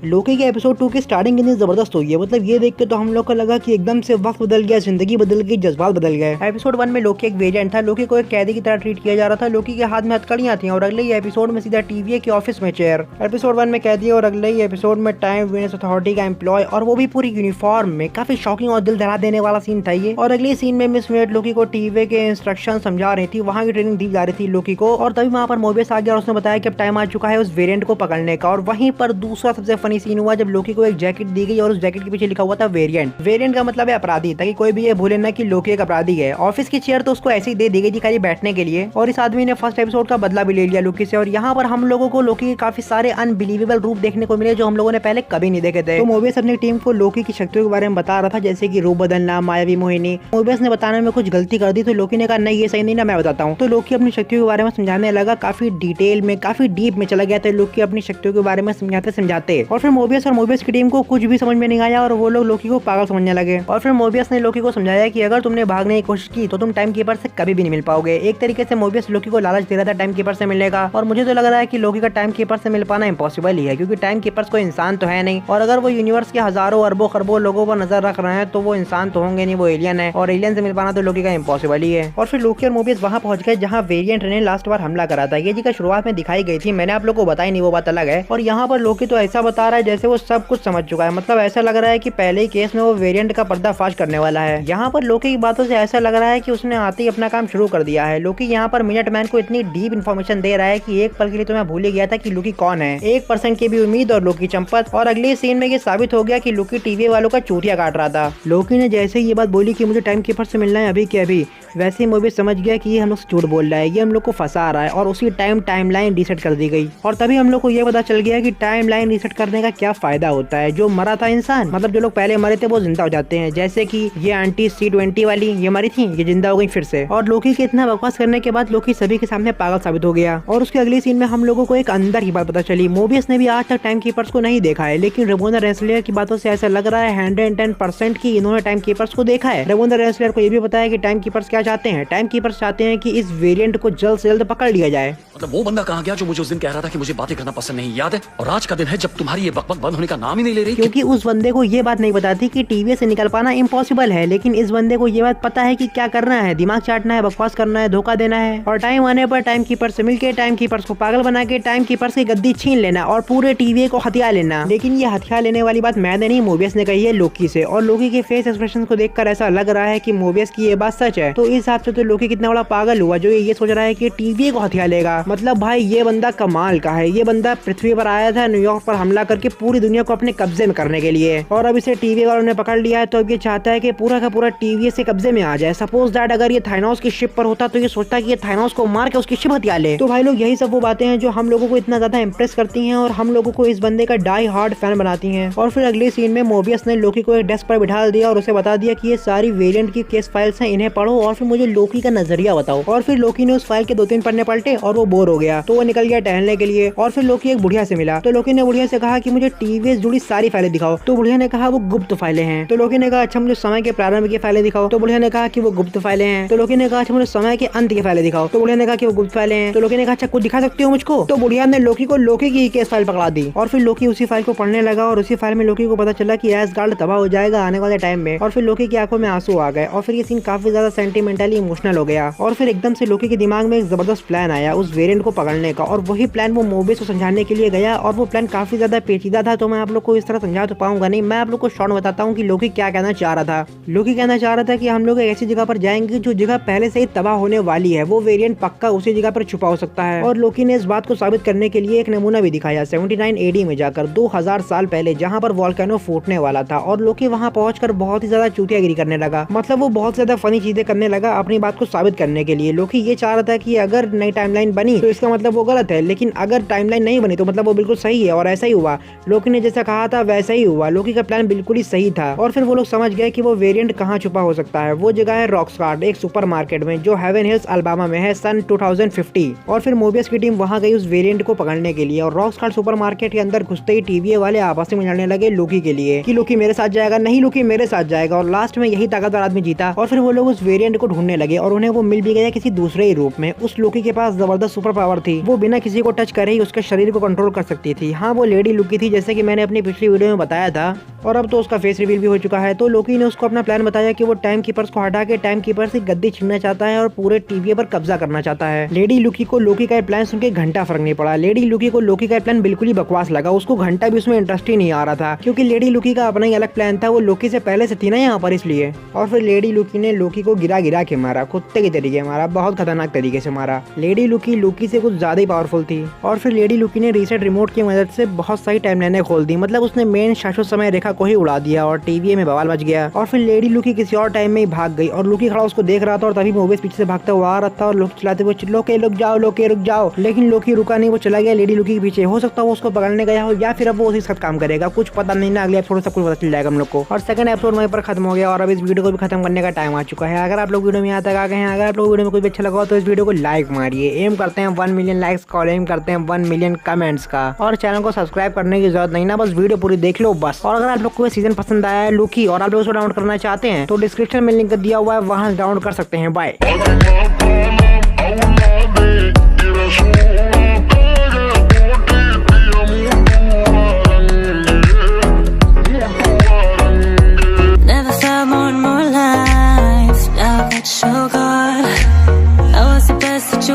लोकी के एपिसोड 2 की स्टार्टिंग कितनी जबरदस्त हुई है। मतलब ये देख के तो हम लोग को लगा कि एकदम से वक्त बदल गया, जिंदगी बदल गई, जज्बात बदल गए। एपिसोड 1 में लोकी एक वेरिएंट था। लोकी को एक कैदी की तरह ट्रीट किया जा रहा था। लोकी के हाथ में हथकड़ियां थी और अगले ही एपिसोड में सीधा टीवीए के ऑफिस में चेयर। एपिसोड 1 में कैदी और अगले ही एपिसोड में टाइम वेनेस अथॉरिटी का एम्प्लॉय, और वो भी पूरी यूनिफॉर्म में। काफी शॉकिंग और दिल दहला देने वाला सीन था ये। और अगले सीन में मिस मेट लोकी को टीवीए के इंस्ट्रक्शन समझा रही थी, वहाँ की ट्रेनिंग दी जा रही थी लोकी को। और तभी वहाँ पर मोबियस आ गया और उसने बताया कि अब टाइम आ चुका है उस वेरिएंट को पकड़ने का। और वहीं पर दूसरा सबसे फनी सीन हुआ जब लोकी को एक जैकेट दी गई और उस जैकेट के पीछे लिखा हुआ था वेरिएंट। वेरिएंट का मतलब है अपराधी, ताकि कोई भी ये भूले ना कि लोकी एक अपराधी है। ऑफिस की चेयर तो उसको ऐसे ही दे दी गई थी खाली बैठने के लिए। और इस आदमी ने फर्स्ट एपिसोड का बदला भी ले लिया लोकी से। और यहाँ पर हम लोगों को लोकी के काफी सारे अनबिलीवेबल रूप देखने को मिले जो हम लोगों ने पहले कभी नहीं देखे थे। तो मोबियस अपनी टीम को लोकी की शक्तियों के बारे में बता रहा था, जैसे कि रूप बदलना, मायावी मोहिनी। मोबियस ने बताने में कुछ गलती कर दी तो लोकी ने कहा नहीं ये सही नहीं ना, मैं बताता हूँ। तो लोकी अपनी शक्तियों के बारे में समझाने लगा, काफी डिटेल में, काफी डीप में चला गया था लोकी अपनी शक्तियों के बारे में समझाते। और फिर मोबियस और मोबियस की टीम को कुछ भी समझ में नहीं आया और वो लोग लोकी को पागल समझने लगे। और फिर मोबियस ने लोकी को समझाया कि अगर तुमने भागने की कोशिश की तो तुम टाइम कीपर से कभी भी नहीं मिल पाओगे। एक तरीके से मोबियस लोकी को लालच दे रहा था टाइम कीपर से मिलने का। और मुझे तो लग रहा है कि लोकी का टाइम कीपर से मिल पाना इम्पॉसिबल ही है, क्योंकि टाइम कीपर्स कोई इंसान तो है नहीं। और अगर वो यूनिवर्स के हजारों अरबों खरबों लोगों पर नजर रख रहे हैं तो वो इंसान तो होंगे नहीं, वो एलियन है। और एलियन से मिल पाना तो लोकी का इम्पॉसिबल ही है। और फिर लोकी और मोबियस वहां पहुंच गए जहां वेरिएंट ने लास्ट बार हमला करा था। ये जगह शुरुआत में दिखाई गई थी, मैंने आप लोग को बताई नहीं, वो बात अलग है। और यहाँ पर लोकी तो ऐसा बता रहा है जैसे वो सब कुछ समझ चुका है। मतलब ऐसा लग रहा है कि पहले ही केस में वो वेरिएंट का पर्दाफाश करने वाला है। यहाँ पर लोकी की बातों से ऐसा लग रहा है कि उसने आते ही अपना काम शुरू कर दिया है। लोकी यहाँ पर मिनट मैन को इतनी डीप इन्फॉर्मेशन दे रहा है कि एक पल के लिए तो मैं भूल ही गया था कि लोकी कौन है। 1% की भी उम्मीद और लोकी चंपत। और अगले सीन में ये साबित हो गया कि लोकी टीवी वालों का चूतिया काट रहा था। लोकी ने जैसे ही ये बात बोली कि मुझे टाइम कीपर से मिलना है अभी के अभी, वैसे ही मोबियस समझ गया कि ये हम लोग से झूठ बोल रहा है, ये हम लोग को फंसा रहा है। और उसी टाइमलाइन रीसेट कर दी गई। और तभी हम लोग को ये पता चल गया कि टाइमलाइन रीसेट करने का क्या फायदा होता है। जो मरा था इंसान, मतलब जो लोग पहले मरे थे वो जिंदा हो जाते हैं। जैसे कि ये आंटी C20 वाली, ये मरी थी, ये जिंदा हो गई फिर से। और लोकी के इतना बकवास करने के बाद लोकी सभी के सामने पागल साबित हो गया। और उसके अगले सीन में हम लोगों को एक अंदर की बात पता चली। मोबियस ने भी आज तक टाइम कीपर्स को नहीं देखा है, लेकिन रेमोना रेंसलर की बातों से ऐसा लग रहा है 110% की इन्होंने टाइम कीपर्स को देखा है। रेमोना रेंसलर को ये भी पता है कि टाइम कीपर्स क्या चाहते हैं। टाइम कीपर्स चाहते हैं कि इस वेरिएंट को जल्द से जल्द पकड़ लिया जाए। मतलब वो बंदा कहाँ गया जो मुझे उस दिन कह रहा था कि मुझे बातें करना पसंद नहीं, याद है? और आज का दिन है जब तुम्हारी ये बकबक बंद होने का नाम ही नहीं ले रही। क्योंकि उस बंदे को ये बात नहीं पता थी कि टीवी से निकल पाना इम्पॉसिबल है, लेकिन इस बंदे को ये बात पता है कि क्या करना है। दिमाग चाटना है, बकवास करना है, धोखा देना है। और टाइम आने पर टाइम कीपर से मिलके टाइम कीपर्स को पागल बना के टाइम कीपर्स की गद्दी छीन लेना और पूरे टीवी को हथियार लेना। लेकिन ये हथियार लेने वाली बात मैंने नहीं, मोबियस ने कही है लोकी से। और लोकी के फेस एक्सप्रेशन को देखकर ऐसा लग रहा है कि मोबियस की ये बात सच है। तो इस हिसाब से तो लोकी कितना बड़ा पागल हुआ जो ये सोच रहा है कि टीवी को हथियार लेगा। मतलब भाई ये बंदा कमाल का है। ये बंदा पृथ्वी पर आया था न्यूयॉर्क पर हमला करके पूरी दुनिया को अपने कब्जे में करने के लिए, और अब इसे टीवी वालों ने पकड़ लिया है। तो अब ये चाहता है कि पूरा का पूरा टीवी से कब्जे में आ जाए। सपोज दैट अगर ये थाइनोस की शिप पर होता तो ये सोचता कि ये थाइनोस को मार के उसकी शिप हथियार ले। तो भाई लोग यही सब वो बातें हैं जो हम लोगों को इतना ज्यादा इंप्रेस करती हैं और हम लोगों को इस बंदे का डाई हार्ड फैन बनाती हैं। और फिर अगले सीन में मोबियस ने लोकी को एक डेस्क पर बिठा दिया और उसे बता दिया कि ये सारी वेरिएंट की केस फाइल्स हैं, इन्हें पढ़ो और फिर मुझे लोकी का नजरिया बताओ। और फिर लोकी ने उस फाइल के 2-3 पन्ने पलटे और वो बोर हो गया, तो वो निकल गया टहलने के लिए। और फिर लोकी एक बुढ़िया से मिला, तो लोकी ने बुढ़िया से कहा कि मुझे टीवी से जुड़ी सारी फाइलें दिखाओ। तो बुढ़िया ने कहा वो गुप्त फाइलें हैं। तो लोकी ने कहा अच्छा मुझे समय के प्रारंभ की फाइलें दिखाओ। तो बुढ़िया ने कहा कि वो गुप्त फाइलें हैं। तो लोकी ने कहा अच्छा मुझे समय के अंत की फाइलें दिखाओ। तो बुढ़िया ने कहा कि वो गुप्त फाइलें हैं। तो लोकी ने कहा अच्छा कुछ दिखा सकते हो मुझको। तो बुढ़िया ने लोकी को लोकी की केस फाइल पकड़ा दी। और फिर लोकी उसी फाइल को पढ़ने लगा और उसी फाइल में लोकी को पता चला कि एसगार्ड तबाह हो जाएगा आने वाले टाइम में। और फिर लोकी की आंखों में आंसू आ गए और फिर ये सीन काफी ज्यादा सेंटिमेंटली इमोशनल हो गया। और फिर एकदम से लोकी के दिमाग में एक जबरदस्त प्लान आया उस वेरिएंट को पकड़ने का, और वही प्लान वो मोबियस को समझाने के लिए गया। और वो प्लान काफी ज्यादा पेचीदा था, तो मैं आप लोग को इस तरह समझा तो पाऊंगा नहीं। मैं आप लोग को शॉर्ट में बताता हूँ कि लोकी क्या कहना चाह रहा था। लोकी कहना चाह रहा था कि हम लोग एक ऐसी जगह पर जाएंगे जो जगह पहले से ही तबाह होने वाली है। वो वेरिएंट पक्का उसी जगह पर छुपा हो सकता है। और लोकी ने इस बात को साबित करने के लिए एक नमूना भी दिखाया 79 AD में जाकर, 2000 साल पहले, जहाँ पर वोल्केनो फूटने वाला था। और लोकी वहाँ पहुंचकर बहुत ही ज्यादा चूतियागिरी करने लगा। मतलब वो बहुत ज्यादा फनी चीजें करने लगा अपनी बात को साबित करने के लिए। लोकी ये चाह रहा था कि अगर नई टाइमलाइन बनी तो इसका मतलब वो गलत है, लेकिन अगर टाइमलाइन नहीं बनी तो मतलब वो बिल्कुल सही है। और ऐसा ही हुआ, लोकी ने जैसा कहा था वैसा ही हुआ। लोकी का प्लान बिल्कुल ही सही था। और फिर वो लोग समझ गए कि वो वेरिएंट कहाँ छुपा हो सकता है। वो जगह है रॉकस्टार्ड, एक सुपरमार्केट में जो हेवन हिल्स अल्बामा में है, सन 2050। और फिर मोबियस की टीम वहाँ गई उस वेरिएंट को पकड़ने के लिए। और रॉकस्टार्ड सुपरमार्केट के अंदर घुसते ही टीवी वाले आपस में लड़ने लगे लोकी के लिए कि लोकी मेरे साथ जाएगा, नहीं लोकी मेरे साथ जाएगा। और लास्ट में यही ताकतवर आदमी जीता। और फिर वो लोग उस वेरिएंट को ढूंढने लगे और उन्हें वो मिल भी गया किसी दूसरे ही रूप में। उस लोकी के पास जबरदस्त सुपर पावर थी, वो बिना किसी को टच करे ही उसके शरीर को कंट्रोल कर सकती थी। हाँ वो लेडी चुकी थी जैसे कि मैंने अपनी पिछली वीडियो में बताया था, और अब तो उसका फेस रिवील भी हो चुका है। तो लोकी ने उसको अपना प्लान बताया कि वो टाइम कीपर्स को हटा के टाइम कीपर से गद्दी छीनना चाहता है और पूरे टीवी पर कब्जा करना चाहता है। लेडी लुकी को लोकी का प्लान सुनकर घंटा फर्क नहीं पड़ा। लेडी लुकी को लोकी का प्लान बिल्कुल ही बकवास लगा। उसको घंटा भी उसमें इंटरेस्ट ही नहीं आ रहा था, क्योंकि लेडी लुकी का अपना ही अलग प्लान था। वो लोकी से पहले से थी ना यहाँ पर, इसलिए। और फिर लेडी लुकी ने लोकी को गिरा गिरा के मारा, कुत्ते के तरीके मारा, बहुत खतरनाक तरीके से मारा। लेडी लुकी लोकी से कुछ ज्यादा ही पावरफुल थी। और फिर लेडी लुकी ने रीसेट रिमोट की मदद से बहुत सारी टाइमलाइनें खोल दी। मतलब उसने मेन शाश्वत समय रेखा को ही उड़ा दिया और टीवी में बवाल मच गया। और फिर लेडी लुकी किसी और टाइम में ही भाग गई और लुकी खड़ा उसको देख रहा था, और तभी मूवीज पीछे से भागता हुआ आ रहा था और लोकी चिल्लाते हुए लोके रुक जाओ, लोके रुक जाओ। लेकिन लोकी रुका नहीं, वो चला गया लेडी लुकी के पीछे। हो सकता है वो उसको पकड़ने गया हो, या फिर अब वो उसी साथ काम करेगा, कुछ पता नहीं ना। अगले एपिसोड सब कुछ पता चल जाएगा हम लोग को। और सेकंड एपिसोड वहीं पर खत्म हो गया और अब इस वीडियो को भी खत्म करने का टाइम आ चुका है। अगर आप लोग वीडियो में यहाँ तक आ गए हैं, अगर आप लोग वीडियो में कुछ अच्छा लगा तो इस वीडियो को लाइक मारिए। एम करते हैं 1 मिलियन लाइक्स का और एम करते हैं 1 मिलियन कमेंट्स का। और चैनल को सब्सक्राइब करने की जरूरत नहीं ना, बस वीडियो पूरी देख लो बस। और अगर आप लोग को सीजन पसंद आया है लुकी और आप लोग उसको डाउनलोड करना चाहते हैं तो डिस्क्रिप्शन में लिंक दिया हुआ है, वहां डाउनलोड कर सकते हैं। बाय।